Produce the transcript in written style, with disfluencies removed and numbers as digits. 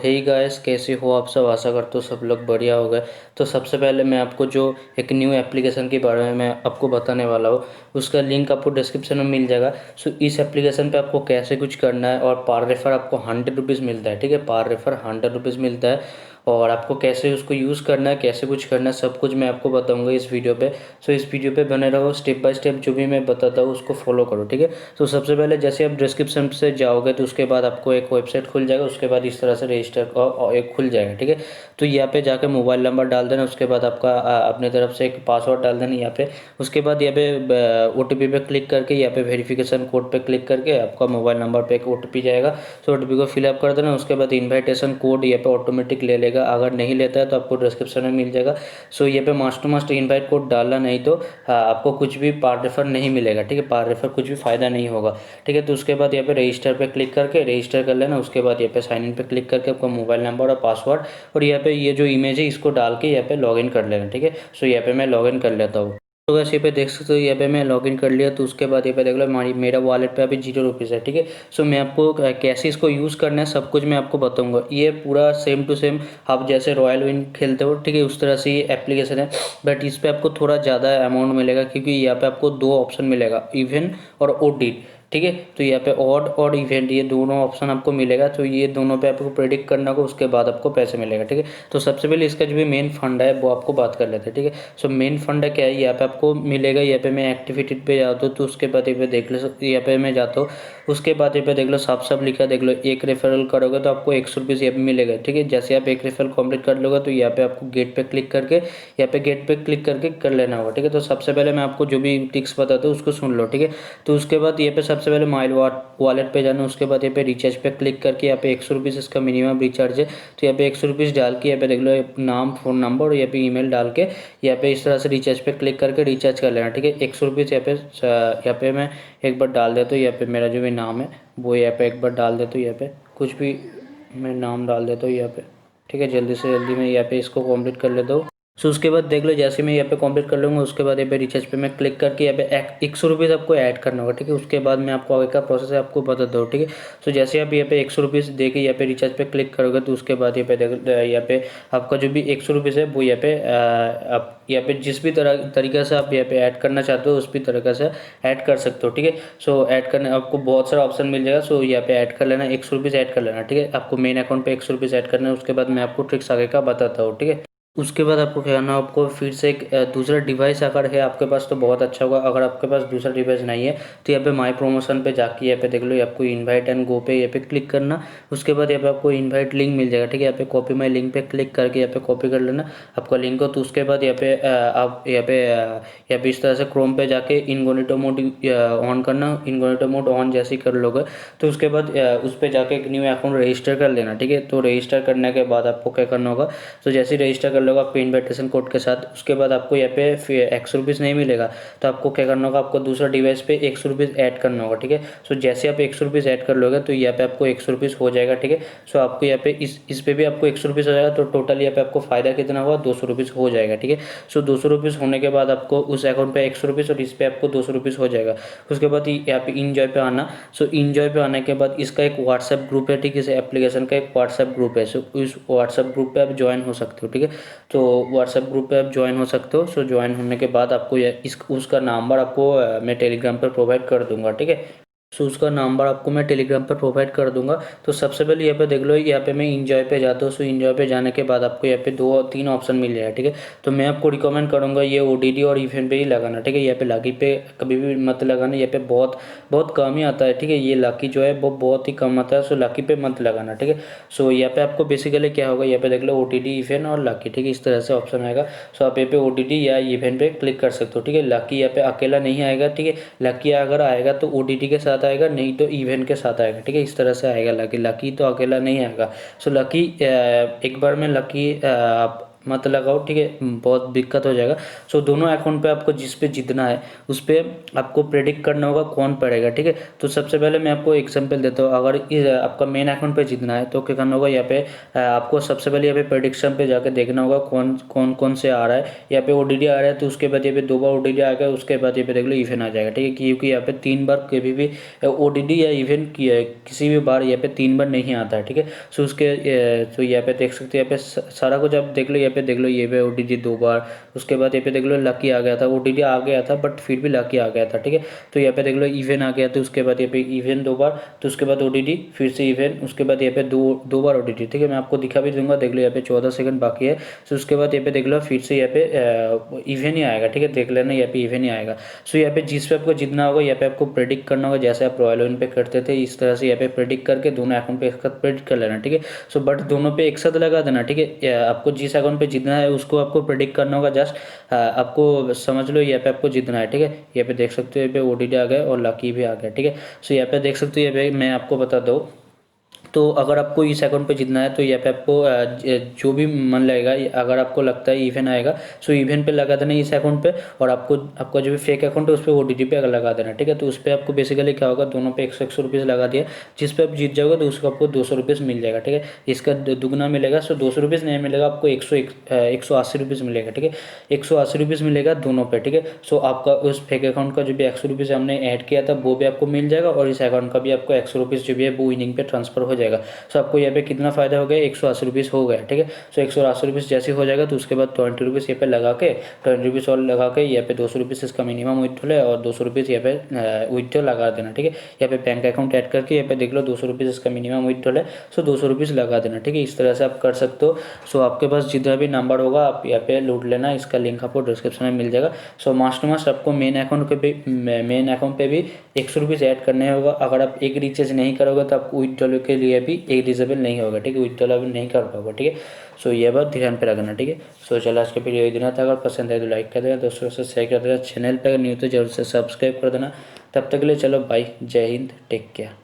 Hey guys, कैसे हो आप सब। आशा करता हूँ सब लोग बढ़िया हो गए। तो सबसे पहले मैं आपको जो एक न्यू एप्लीकेशन के बारे में मैं आपको बताने वाला हूँ, उसका लिंक आपको डिस्क्रिप्शन में मिल जाएगा। सो इस एप्लीकेशन पे आपको कैसे कुछ करना है, और पर रेफर आपको 100 रुपीज़ मिलता है। ठीक है, पर रेफर 100 रुपीज़ मिलता है। और आपको कैसे उसको यूज़ करना है, कैसे कुछ करना है, सब कुछ मैं आपको बताऊंगा इस वीडियो पे। सो इस वीडियो पे बने रहो, स्टेप बाय स्टेप जो भी मैं बताता हूँ उसको फॉलो करो। ठीक है। तो सबसे पहले जैसे आप डिस्क्रिप्शन से जाओगे तो उसके बाद आपको एक वेबसाइट खुल जाएगा, उसके बाद इस तरह से रजिस्टर और एक खुल जाएगा। ठीक है। तो यहाँ पे जाके मोबाइल नंबर डाल देना, उसके बाद आपका अपने तरफ से एक पासवर्ड डाल देना यहाँ पे। उसके बाद यहाँ पे OTP पे क्लिक करके यहाँ पे वेरिफिकेशन कोड पे क्लिक करके आपका मोबाइल नंबर पे एक OTP जाएगा। तो OTP को फिलअप कर देना। उसके बाद इन्विटेशन कोड यहाँ पे ऑटोमेटिक ले लेगा, अगर नहीं लेता है तो आपको डिस्क्रिप्शन में मिल जाएगा। सो यहाँ पे मास्ट टू मास्ट इन्वाइट कोड डालना, नहीं तो आपको कुछ भी पार रेफर नहीं मिलेगा। ठीक है, पार रेफर कुछ भी फ़ायदा नहीं होगा। ठीक है। तो उसके बाद यहाँ पे रजिस्टर पे क्लिक करके रजिस्टर कर लेना। उसके बाद यहाँ पे साइन इन पे क्लिक करके आपका मोबाइल नंबर और पासवर्ड और यहाँ पे ये जो इमेज है इसको डाल के यहाँ पे लॉगिन कर लेना। ठीक है। सो यहाँ पे मैं लॉगिन कर लेता हूँ। तो वैसे यहाँ पे देख सकते हो, यहाँ पे मैं लॉगिन कर लिया। तो उसके बाद यहाँ पे देख लो मेरा वॉलेट पे अभी 0 रुपीज़ है। ठीक है। सो मैं आपको कैसे इसको यूज़ करना है सब कुछ मैं आपको बताऊंगा। ये पूरा सेम टू सेम आप जैसे रॉयल विन खेलते हो, ठीक है, उस तरह से ये एप्लीकेशन है। बट इस पे आपको थोड़ा ज़्यादा अमाउंट मिलेगा, क्योंकि यहाँ पे आपको दो ऑप्शन मिलेगा, इवन और ओडी। ठीक है। तो यहाँ पे ऑड और इवेंट ये दोनों ऑप्शन आपको मिलेगा। तो ये दोनों पे आपको प्रेडिक्ट करना होगा, उसके बाद आपको पैसे मिलेगा। ठीक है। तो सबसे पहले इसका जो भी मेन फंड है वो आपको बात कर लेते हैं। ठीक है। सो मेन फंड क्या है, यहाँ पे आपको मिलेगा। यहाँ पे मैं एक्टिविटी पे जाता हूँ तो उसके बाद यहाँ पे देख लो, यहाँ पे मैं जाता हूँ। उसके बाद यहाँ पे देख लो साफ साफ लिखा, देख लो एक रेफरल करोगे तो आपको 100 रुपीज़ यहाँ पे मिलेगा। ठीक है। जैसे आप एक रेफरल कंप्लीट कर लोगे तो यहाँ पे आपको गेट पे क्लिक करके यहाँ पे गेट पे क्लिक करके कर लेना होगा। ठीक है। तो सबसे पहले मैं आपको जो भी टिक्स बताता हूँ उसको सुन लो। ठीक है। तो उसके बाद यहाँ पे सबसे पहले माइल वॉलेट पे जाना। उसके बाद यहाँ पे रिचार्ज पे क्लिक करके यहाँ पे 100 रुपीज़ इसका मिनिमम रिचार्ज है। तो यहाँ पे 100 रुपीज़ डाल के यहाँ पे देख लो नाम, फ़ोन नंबर और यहाँ पे ईमेल डाल के यहाँ पे इस तरह से रिचार्ज पे क्लिक करके रिचार्ज कर लेना। ठीक है। 100 रुपीज़ यहाँ पे मैं एक बार डाल देता हूँ। यहाँ पे मेरा जो भी नाम है वो यहाँ पे एक बार डाल देता हूँ। यहाँ पे कुछ भी मैं नाम डाल देता हूँ यहाँ पे। ठीक है। जल्दी से जल्दी मैं यहाँ पे इसको कंप्लीट कर लेता हूँ। सो उसके बाद देख लो जैसे मैं यहाँ पे कंप्लीट कर लूँगा, उसके बाद यहाँ पे रिचार्ज पे मैं क्लिक करके यहाँ पे 100 रुपीज़ आपको ऐड करना होगा। ठीक है। उसके बाद मैं आपको आगे का प्रोसेस है आपको बताता हूँ। ठीक है। सो जैसे आप यहाँ पे 100 रुपीज़ दे के यहाँ पे रिचार्ज पे क्लिक करोगे तो उसके बाद यहाँ पे यहाँ पे आपका जो भी 100 रुपीज़ है वो यहाँ पे आप यहाँ पे जिस भी तरीके से आप यहाँ पे ऐड करना चाहते हो उस भी तरीके से ऐड कर सकते हो। ठीक है। सो ऐड करने आपको बहुत सारा ऑप्शन मिल जाएगा। सो यहाँ पे ऐड कर लेना, 100 रुपीज़ ऐड कर लेना। ठीक है। आपको मेन अकाउंट पे 100 रुपीज़ ऐड करना है। उसके बाद मैं आपको ट्रिक्स आगे का बताता हूँ। ठीक है। उसके बाद आपको क्या करना है, आपको फिर से एक दूसरा डिवाइस अगर है आपके पास तो बहुत अच्छा होगा। अगर आपके पास दूसरा डिवाइस नहीं है तो यहाँ पे माई प्रमोशन पे जाके यहाँ पे देख लो, आपको इनवाइट एंड गो पे यहाँ पे क्लिक करना। उसके बाद यहाँ पे आपको इनवाइट लिंक मिल जाएगा। ठीक है। यहाँ पे कॉपी माई लिंक पे क्लिक करके यहाँ पे कॉपी कर लेना आपका लिंक को। तो उसके बाद यहाँ पे आप यहाँ पे इस तरह से क्रोम पे जाके इनकॉग्निटो मोड ऑन करना। इनकॉग्निटो मोड ऑन जैसे ही कर लोगे तो उसके बाद उस पर जाके एक न्यू अकाउंट रजिस्टर कर लेना। ठीक है। तो रजिस्टर करने के बाद आपको क्या करना होगा, तो जैसे ही रजिस्टर कर लोगे आपको इन्विटेशन कोड के साथ, उसके बाद आपको यहाँ पे 100 रुपीज़ नहीं मिलेगा। तो आपको क्या करना होगा, आपको दूसरा डिवाइस पे 100 रुपीज़ ऐड करना होगा। ठीक है। सो जैसे आप 100 रुपीज़ ऐड कर लोगे तो यहाँ पे आपको 100 रुपीज़ हो जाएगा। ठीक है। सो आपको यहाँ पे इस पे भी आपको 100 रुपीज़ हो जाएगा। तो टोटल यहाँ पे आपको फ़ायदा कितना हुआ, 200 रुपीज़ हो जाएगा। ठीक है। सो 200 रुपीज़ होने के बाद आपको उस अकाउंट पे 100 रुपीज़ और इस पे आपको 200 रुपीज़ हो जाएगा। उसके बाद यहाँ पे इंजॉय पे आना। सो इंजॉय पे आने के बाद इसका एक व्हाट्सएप ग्रुप है। ठीक है। इस एप्लीकेशन का एक व्हाट्सएप ग्रुप है। सो इस व्हाट्सएप ग्रुप पे आप ज्वाइन हो सकते हो। ठीक है। तो व्हाट्सएप ग्रुप पे आप ज्वाइन हो सकते हो। सो ज्वाइन होने के बाद आपको इस उसका नंबर आपको मैं टेलीग्राम पर प्रोवाइड कर दूंगा। ठीक है। सो उसका नंबर आपको मैं टेलीग्राम पर प्रोवाइड कर दूंगा। तो सबसे पहले यहाँ पे देख लो, यहाँ पे मैं इंजॉय पे जाता हूँ। सो इंजॉय पे जाने के बाद आपको यहाँ पे 2-3 ऑप्शन मिल जाएगा। ठीक है। तो मैं आपको रिकमेंड करूँगा ये ODD और इवेंट पे ही लगाना। ठीक है। यहाँ पे लकी पे कभी भी मत लगाना, यहाँ पे बहुत बहुत कम ही आता है। ठीक है। ये लकी जो है वो बहुत ही कम आता है। सो लकी पे मत लगाना। ठीक है। सो यहाँ पे आपको बेसिकली क्या होगा, यहाँ पे देख लो ODD, इवेंट और लकी। ठीक है। इस तरह से ऑप्शन आएगा। सो आप यहाँ पे ODD या इवेंट पे क्लिक कर सकते हो। ठीक है। लकी यहाँ पे अकेला नहीं आएगा। ठीक है। लकी अगर आएगा तो ODD के साथ आएगा, नहीं तो इवेंट के साथ आएगा। ठीक है। इस तरह से आएगा लकी। लकी तो अकेला नहीं आएगा। सो लकी एक बार में लकी मत लगाओ, ठीक है, बहुत दिक्कत हो जाएगा। सो दोनों अकाउंट पे आपको जिस पे जितना है उस पर आपको प्रेडिक्ट करना होगा कौन पड़ेगा, ठीक है। तो सबसे पहले मैं आपको एग्जांपल देता हूँ। अगर आपका मेन अकाउंट पे जितना है तो क्या करना होगा, यहाँ पे आपको सबसे पहले यहाँ पे प्रेडिक्शन पे जाकर देखना होगा कौन कौन कौन से आ रहा है। यहाँ पे ओडीडी आ रहा है तो उसके बाद यहाँ पे 2 बार ओडीडी आ गया, उसके बाद यहाँ पे देख लो इवेंट आ जाएगा, ठीक है, क्योंकि यहाँ पे 3 बार कभी भी ओडीडी या इवेंट किसी भी बार यहाँ पे 3 बार नहीं आता है, ठीक है। सो उसके तो यहाँ पे देख सकते हो, यहाँ पे सारा कुछ आप देख लो। यहाँ पे देख लो ये पे ओडीडी 2 बार, उसके बाद यहाँ पे देख लो लकी आ गया था, ओडीडी आ गया था बट फिर भी लकी आ गया था, ठीक है। तो यहाँ पे देख लो इवेंट आ गया, तो उसके बाद यहाँ पे इवेंट 2 बार, तो उसके बाद ओडीडी, फिर से इवेंट, उसके बाद यहाँ पे दो बार ओडीडी, ठीक है। मैं आपको दिखा भी दूंगा, देख लो यहाँ पे 14 सेकंड बाकी है। सो उसके बाद यहाँ पे देख लो फिर से यहाँ पे इवेंट ही आएगा, ठीक है, देख लेना यहाँ पे इवेंट ही आएगा। सो यहाँ पे जिस पे आपको जितना होगा यहाँ पे आपको प्रेडिक्ट करना होगा, जैसे आप रॉयल विन पे करते थे इस तरह से यहाँ पे प्रेडिक्ट करके दोनों अकाउंट पे एक साथ प्रेडिक्ट कर लेना, ठीक है। सो बट दोनों पे एक साथ लगा देना, ठीक है। आपको जिस अकाउंट पे जितना है उसको आपको प्रेडिक्ट करना होगा, जस्ट आपको समझ लो यहाँ पे आपको जितना है, ठीक है। यहाँ पे देख सकते हो यहाँ पे ओडीडी आ गया और लकी भी आ गया, ठीक है। सो यहाँ पे देख सकते हो, यहाँ पे मैं आपको बता दूँ, तो अगर आपको इस अकाउंट पे जितना है तो यहाँ पे आपको जो भी मन लगेगा, अगर आपको लगता है इवेंट आएगा सो इवेंट पे लगा देना इस अकाउंट पे, और आपको आपका जो भी फेक अकाउंट है उस पर ओडीडी पे लगा देना, ठीक है। तो उस पर आपको बेसिकली क्या होगा, दोनों पे 100 रुपीज़ लगा दिया, जिस पे आप जीत जाओगे तो उसको आपको 200 रुपीज़ मिल जाएगा, ठीक है। इसका दुगना मिलेगा, सो 200 रुपीज़ नहीं मिलेगा आपको, 180 रुपीज़ मिलेगा, ठीक है। 180 रुपीज़ मिलेगा दोनों पे, ठीक है। सो आपका उस फेक अकाउंट का जो भी 100 रुपीज़ हमने ऐड किया था वो भी आपको मिल जाएगा, और इस अकाउंट का भी आपको 100 रुपीज़ जो भी है वो विनिंग पे ट्रांसफर हो जाएगा। सो आपको यहाँ पे कितना फ़ायदा हो गया, 180 रुपीज़ हो गया, ठीक है। सो 180 रुपीज़ जैसे हो जाएगा तो उसके बाद 20 रुपीज़ यहाँ पे लगा के, 20 रुपीज़ और लगा के यहाँ पे 200 रुपीज़ इसका मिनिमम विथड्रॉल है, और 200 रुपीज़ यहाँ पे विथड्रॉल लगा देना, ठीक है। यहाँ पे बैंक अकाउंट ऐड करके यहाँ पे देख लो 200 रुपीज़ इसका मिनिमम विथड्रॉल है, सो 200 रुपीज़ लगा देना, ठीक है। इस तरह से आप कर सकते हो। सो आपके पास जितना भी नंबर होगा आप यहाँ पे लूट लेना, इसका लिंक आपको डिस्क्रिप्शन में मिल जाएगा। सो मस्ट आपको मेन अकाउंट पे भी 100 रुपीज़ ऐड करने होगा। अगर आप एक रिचार्ज नहीं करोगे तो आपको विथड्रॉल के लिए भी एलिजिबल नहीं होगा, ठीक है, विथड्रॉल अभी नहीं कर पाओगे, ठीक है। सो ये बात ध्यान पे रखना, ठीक है। सो चलो आज के वीडियो इतना था, अगर पसंद आए तो लाइक कर देना, दोस्तों से शेयर कर देना, चैनल पर अगर न्यू तो जरूर से सब्सक्राइब कर देना। तब तक के लिए चलो बाय, जय हिंद, टेक केयर।